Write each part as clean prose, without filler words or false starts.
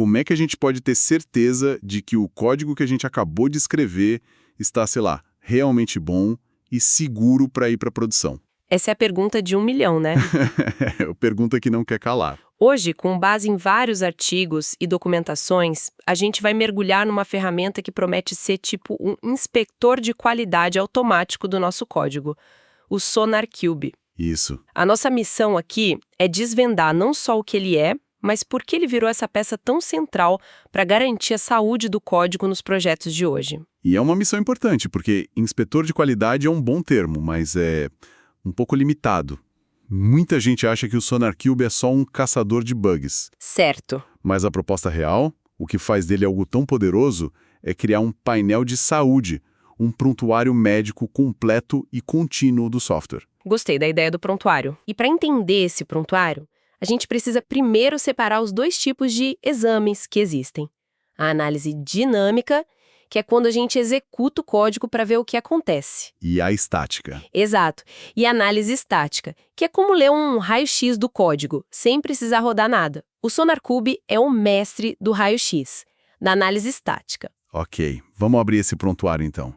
como é que a gente pode ter certeza de que o código que a gente acabou de escrever está, sei lá, realmente bom e seguro para ir para produção? Essa é a pergunta de 1 milhão, né? Pergunta que não quer calar. Hoje, com base em vários artigos e documentações, a gente vai mergulhar numa ferramenta que promete ser tipo um inspetor de qualidade automático do nosso código, o SonarQube. Isso. A nossa missão aqui é desvendar não só o que ele é, mas por que ele virou essa peça tão central para garantir a saúde do código nos projetos de hoje. E é uma missão importante, porque inspetor de qualidade é um bom termo, mas é um pouco limitado. Muita gente acha que o SonarQube é só um caçador de bugs. Certo. Mas a proposta real, o que faz dele algo tão poderoso, é criar um painel de saúde, um prontuário médico completo e contínuo do software. Gostei da ideia do prontuário. E para entender esse prontuário, a gente precisa primeiro separar os dois tipos de exames que existem. A análise dinâmica, que é quando a gente executa o código para ver o que acontece. E a estática. Exato. E a análise estática, que é como ler um raio-x do código, sem precisar rodar nada. O SonarQube é o mestre do raio-x, da análise estática. Ok, vamos abrir esse prontuário então.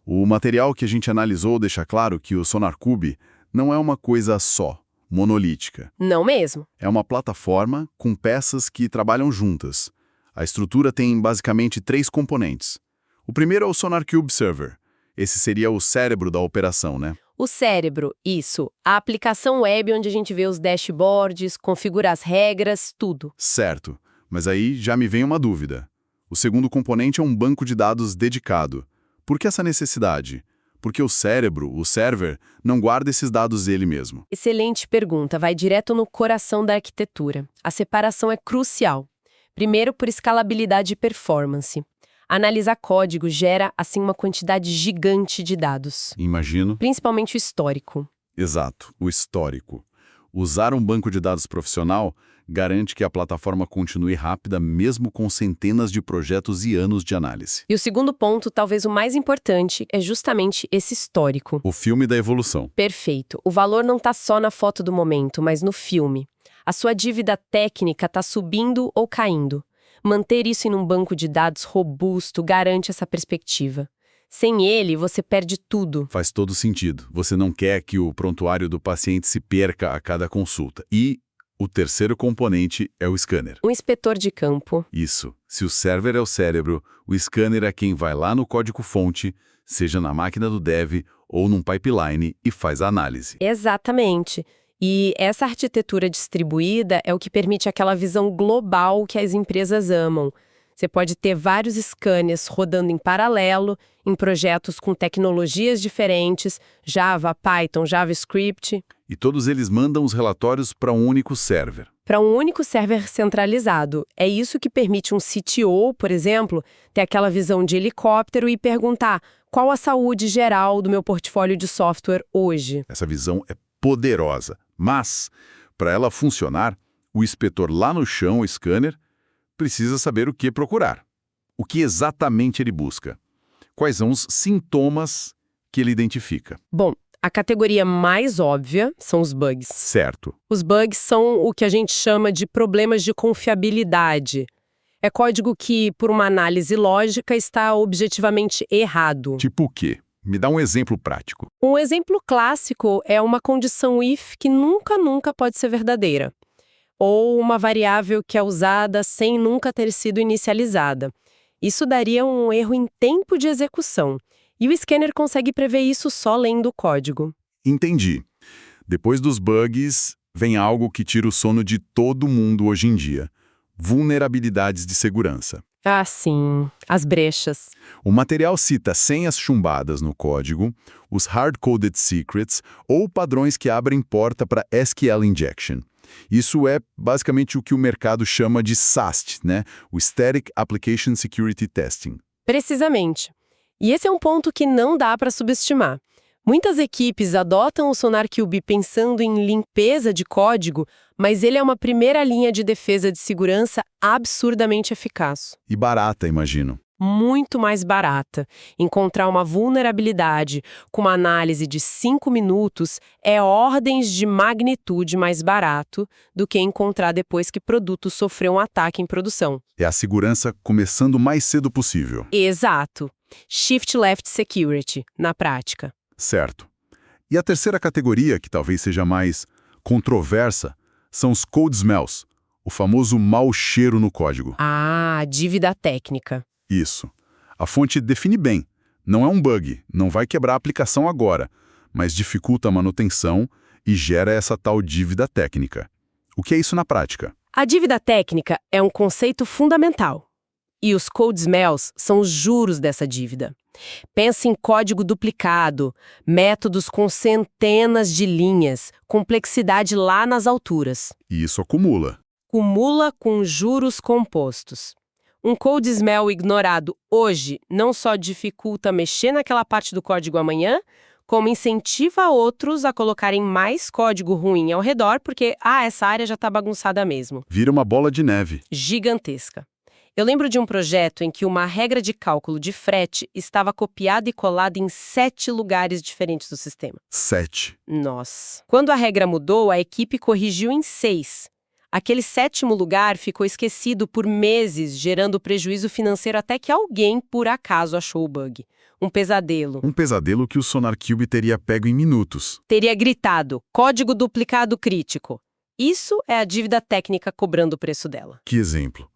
O material que a gente analisou deixa claro que o SonarQube não é uma coisa só, monolítica. Não mesmo. É uma plataforma com peças que trabalham juntas. A estrutura tem basicamente 3 componentes. O primeiro é o SonarQube Server. Esse seria o cérebro da operação, né? O cérebro, isso. A aplicação web onde a gente vê os dashboards, configura as regras, tudo. Certo, mas aí já me vem uma dúvida. O segundo componente é um banco de dados dedicado. Por que essa necessidade? Porque o cérebro, o server, não guarda esses dados ele mesmo. Excelente pergunta, vai direto no coração da arquitetura. A separação é crucial. Primeiro, por escalabilidade e performance. Analisar código gera, assim, uma quantidade gigante de dados. Imagino. Principalmente o histórico. Exato, o histórico. Usar um banco de dados profissional garante que a plataforma continue rápida mesmo com centenas de projetos e anos de análise. E o segundo ponto, talvez o mais importante, é justamente esse histórico. O filme da evolução. Perfeito. O valor não está só na foto do momento, mas no filme. A sua dívida técnica está subindo ou caindo. Manter isso em um banco de dados robusto garante essa perspectiva. Sem ele, você perde tudo. Faz todo sentido. Você não quer que o prontuário do paciente se perca a cada consulta. E o terceiro componente é o scanner. Um inspetor de campo. Isso. Se o server é o cérebro, o scanner é quem vai lá no código-fonte, seja na máquina do dev ou num pipeline, e faz a análise. Exatamente. E essa arquitetura distribuída é o que permite aquela visão global que as empresas amam. Você pode ter vários scanners rodando em paralelo, em projetos com tecnologias diferentes, Java, Python, JavaScript. E todos eles mandam os relatórios para um único server. Para um único server centralizado. É isso que permite um CTO, por exemplo, ter aquela visão de helicóptero e perguntar qual a saúde geral do meu portfólio de software hoje. Essa visão é poderosa, mas, para ela funcionar, o inspetor lá no chão, o scanner, precisa saber o que procurar. O que exatamente ele busca? Quais são os sintomas que ele identifica? Bom, a categoria mais óbvia são os bugs. Certo. Os bugs são o que a gente chama de problemas de confiabilidade. É código que, por uma análise lógica, está objetivamente errado. Tipo o quê? Me dá um exemplo prático. Um exemplo clássico é uma condição if que nunca pode ser verdadeira. Ou uma variável que é usada sem nunca ter sido inicializada. Isso daria um erro em tempo de execução. E o scanner consegue prever isso só lendo o código. Entendi. Depois dos bugs, vem algo que tira o sono de todo mundo hoje em dia. Vulnerabilidades de segurança. Ah, sim. As brechas. O material cita senhas chumbadas no código, os hard-coded secrets ou padrões que abrem porta para SQL injection. Isso é basicamente o que o mercado chama de SAST, né? O Static Application Security Testing. Precisamente. E esse é um ponto que não dá para subestimar. Muitas equipes adotam o SonarQube pensando em limpeza de código, mas ele é uma primeira linha de defesa de segurança absurdamente eficaz. E barata, imagino. muito mais barata. Encontrar uma vulnerabilidade com uma análise de 5 minutos é ordens de magnitude mais barato do que encontrar depois que o produto sofreu um ataque em produção. É a segurança começando o mais cedo possível. Exato. Shift Left Security, na prática. Certo. E a terceira categoria, que talvez seja mais controversa, são os code smells, o famoso mau cheiro no código. Ah, dívida técnica. Isso. A fonte define bem. Não é um bug, não vai quebrar a aplicação agora, mas dificulta a manutenção e gera essa tal dívida técnica. O que é isso na prática? A dívida técnica é um conceito fundamental. E os code smells são os juros dessa dívida. Pense em código duplicado, métodos com centenas de linhas, complexidade lá nas alturas. E isso acumula. Cumula com juros compostos. Um code smell ignorado hoje não só dificulta mexer naquela parte do código amanhã, como incentiva outros a colocarem mais código ruim ao redor, porque, essa área já está bagunçada mesmo. Vira uma bola de neve. Gigantesca. Eu lembro de um projeto em que uma regra de cálculo de frete estava copiada e colada em 7 lugares diferentes do sistema. 7. Nossa. Quando a regra mudou, a equipe corrigiu em 6. Aquele 7º lugar ficou esquecido por meses, gerando prejuízo financeiro até que alguém, por acaso, achou o bug. Um pesadelo. Um pesadelo que o SonarQube teria pego em minutos. Teria gritado, código duplicado crítico. Isso é a dívida técnica cobrando o preço dela. Que exemplo.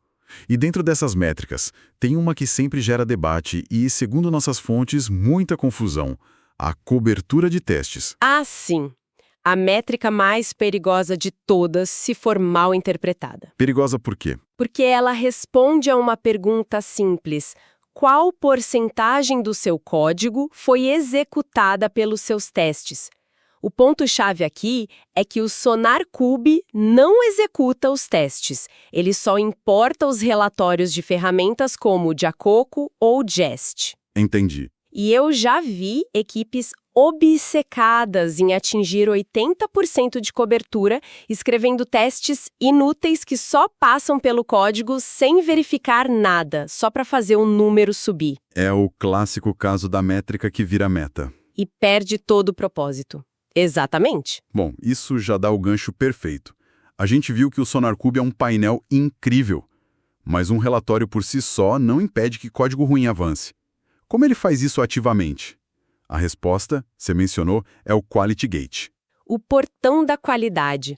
E dentro dessas métricas, tem uma que sempre gera debate e, segundo nossas fontes, muita confusão. A cobertura de testes. Ah, sim. A métrica mais perigosa de todas se for mal interpretada. Perigosa por quê? Porque ela responde a uma pergunta simples. Qual porcentagem do seu código foi executada pelos seus testes? O ponto-chave aqui é que o SonarQube não executa os testes. Ele só importa os relatórios de ferramentas como o Jacoco ou o Jest. Entendi. E eu já vi equipes obcecadas em atingir 80% de cobertura, escrevendo testes inúteis que só passam pelo código sem verificar nada, só para fazer o número subir. É o clássico caso da métrica que vira meta. E perde todo o propósito. Exatamente. Bom, isso já dá o gancho perfeito. A gente viu que o SonarQube é um painel incrível, mas um relatório por si só não impede que código ruim avance. Como ele faz isso ativamente? A resposta, você mencionou, é o Quality Gate. O portão da qualidade.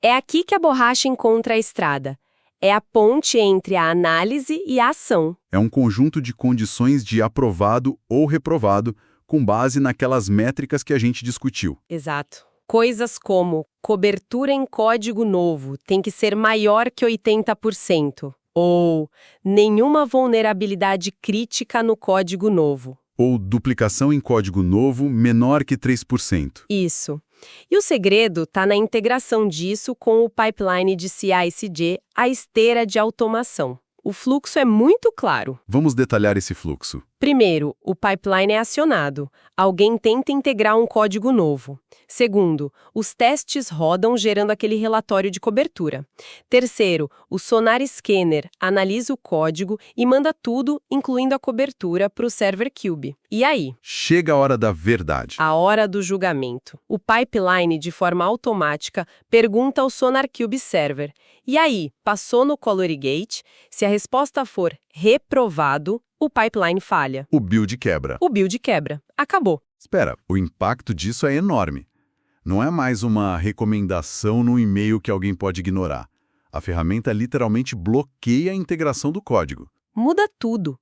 É aqui que a borracha encontra a estrada. É a ponte entre a análise e a ação. É um conjunto de condições de aprovado ou reprovado com base naquelas métricas que a gente discutiu. Exato. Coisas como cobertura em código novo tem que ser maior que 80%. Ou nenhuma vulnerabilidade crítica no código novo. Ou duplicação em código novo menor que 3%. Isso. E o segredo está na integração disso com o pipeline de CI/CD, a esteira de automação. O fluxo é muito claro. Vamos detalhar esse fluxo. Primeiro, o pipeline é acionado. Alguém tenta integrar um código novo. Segundo, os testes rodam gerando aquele relatório de cobertura. Terceiro, o Sonar Scanner analisa o código e manda tudo, incluindo a cobertura, para o server Cube. E aí? Chega a hora da verdade. A hora do julgamento. O pipeline, de forma automática, pergunta ao SonarQube Server. E aí, passou no Quality Gate? Se a resposta for reprovado, o pipeline falha. O build quebra. O build quebra. Acabou. Espera, o impacto disso é enorme. Não é mais uma recomendação no e-mail que alguém pode ignorar. A ferramenta literalmente bloqueia a integração do código. Muda tudo.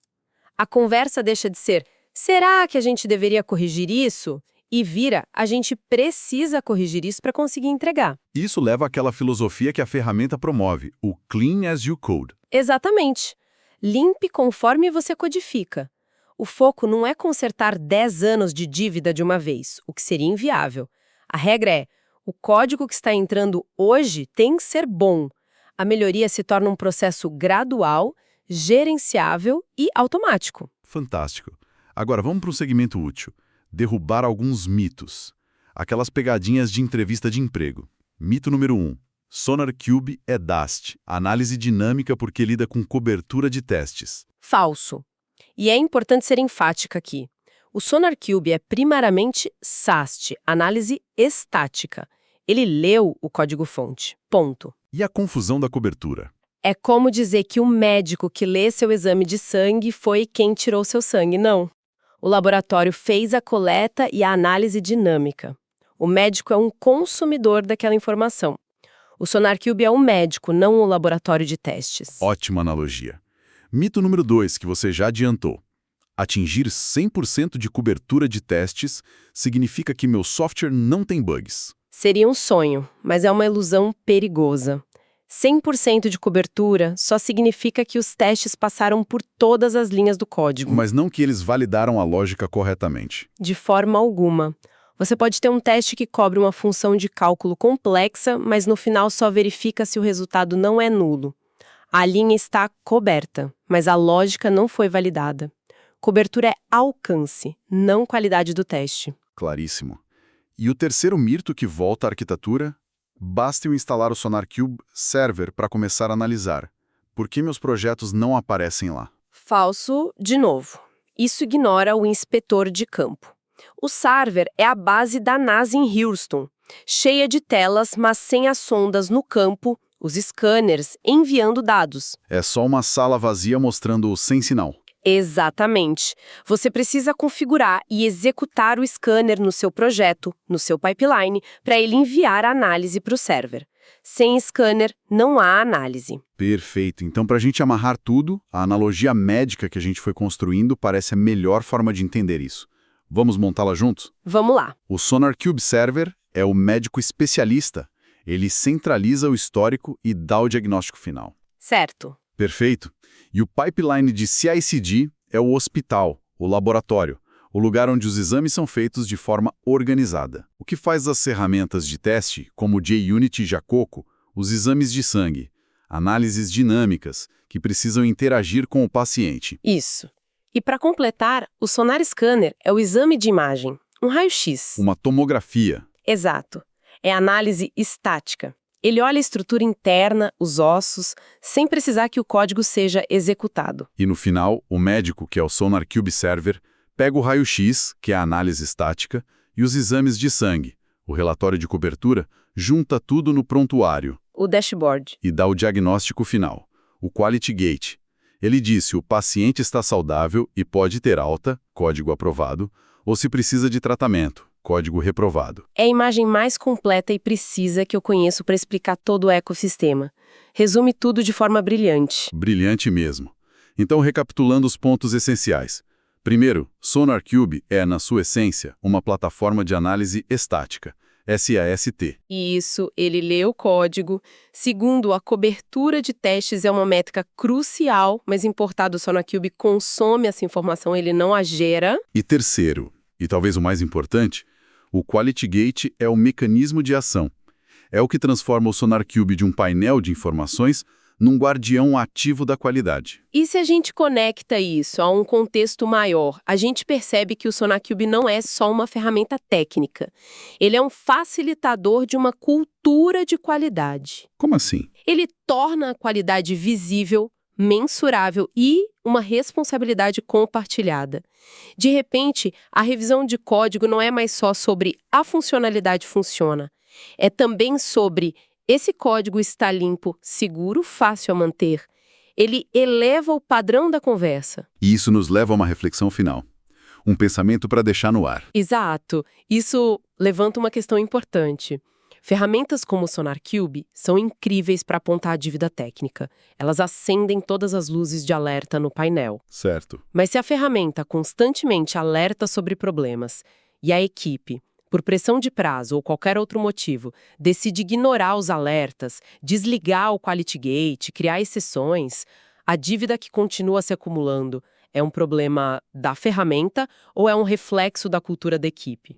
A conversa deixa de ser, será que a gente deveria corrigir isso? E vira, a gente precisa corrigir isso para conseguir entregar. Isso leva àquela filosofia que a ferramenta promove, o Clean as you code. Exatamente. Limpe conforme você codifica. O foco não é consertar 10 anos de dívida de uma vez, o que seria inviável. A regra é, o código que está entrando hoje tem que ser bom. A melhoria se torna um processo gradual, gerenciável e automático. Fantástico. Agora vamos para um segmento útil. Derrubar alguns mitos. Aquelas pegadinhas de entrevista de emprego. Mito número 1. SonarQube é Dast, análise dinâmica porque lida com cobertura de testes. Falso. E é importante ser enfática aqui. O SonarQube é primariamente SAST, análise estática. Ele leu o código-fonte. Ponto. E a confusão da cobertura? É como dizer que o médico que lê seu exame de sangue foi quem tirou seu sangue. Não. O laboratório fez a coleta e a análise dinâmica. O médico é um consumidor daquela informação. O SonarQube é um médico, não um laboratório de testes. Ótima analogia. Mito número 2, que você já adiantou. Atingir 100% de cobertura de testes significa que meu software não tem bugs. Seria um sonho, mas é uma ilusão perigosa. 100% de cobertura só significa que os testes passaram por todas as linhas do código. Mas não que eles validaram a lógica corretamente. De forma alguma. Você pode ter um teste que cobre uma função de cálculo complexa, mas no final só verifica se o resultado não é nulo. A linha está coberta, mas a lógica não foi validada. Cobertura é alcance, não qualidade do teste. Claríssimo. E o terceiro mito que volta à arquitetura? Basta eu instalar o SonarQube Server para começar a analisar. Por que meus projetos não aparecem lá? Falso, de novo. Isso ignora o inspetor de campo. O Server é a base da NASA em Houston, cheia de telas, mas sem as sondas no campo, os scanners enviando dados. É só uma sala vazia mostrando sem sinal. Exatamente. Você precisa configurar e executar o scanner no seu projeto, no seu pipeline, para ele enviar a análise para o server. Sem scanner, não há análise. Perfeito. Então, para a gente amarrar tudo, a analogia médica que a gente foi construindo parece a melhor forma de entender isso. Vamos montá-la juntos? Vamos lá. O SonarQube Server é o médico especialista. Ele centraliza o histórico e dá o diagnóstico final. Certo. Perfeito. E o pipeline de CI/CD é o hospital, o laboratório, o lugar onde os exames são feitos de forma organizada. O que faz as ferramentas de teste, como o JUnit e Jacoco, os exames de sangue, análises dinâmicas, que precisam interagir com o paciente. Isso. E para completar, o Sonar Scanner é o exame de imagem, um raio-x. Uma tomografia. Exato. É análise estática. Ele olha a estrutura interna, os ossos, sem precisar que o código seja executado. E no final, o médico, que é o SonarQube Server, pega o raio-x, que é a análise estática, e os exames de sangue, o relatório de cobertura, junta tudo no prontuário. O dashboard. E dá o diagnóstico final, o Quality Gate. Ele diz se o paciente está saudável e pode ter alta, código aprovado, ou se precisa de tratamento, código reprovado. É a imagem mais completa e precisa que eu conheço para explicar todo o ecossistema. Resume tudo de forma brilhante. Brilhante mesmo. Então, recapitulando os pontos essenciais. Primeiro, SonarQube é, na sua essência, uma plataforma de análise estática, SAST. Isso, ele lê o código. Segundo, a cobertura de testes é uma métrica crucial, mas importado só na Cube consome essa informação, ele não a gera. E terceiro, e talvez o mais importante, o Quality Gate é o mecanismo de ação. É o que transforma o SonarQube de um painel de informações num guardião ativo da qualidade. E se a gente conecta isso a um contexto maior, a gente percebe que o SonarQube não é só uma ferramenta técnica. Ele é um facilitador de uma cultura de qualidade. Como assim? Ele torna a qualidade visível, mensurável e uma responsabilidade compartilhada. De repente, a revisão de código não é mais só sobre a funcionalidade funciona. É também sobre esse código está limpo, seguro, fácil a manter. Ele eleva o padrão da conversa. E isso nos leva a uma reflexão final. Um pensamento para deixar no ar. Exato. Isso levanta uma questão importante. Ferramentas como o SonarQube são incríveis para apontar a dívida técnica. Elas acendem todas as luzes de alerta no painel. Certo. Mas se a ferramenta constantemente alerta sobre problemas e a equipe, por pressão de prazo ou qualquer outro motivo, decide ignorar os alertas, desligar o Quality Gate, criar exceções, a dívida que continua se acumulando é um problema da ferramenta ou é um reflexo da cultura da equipe?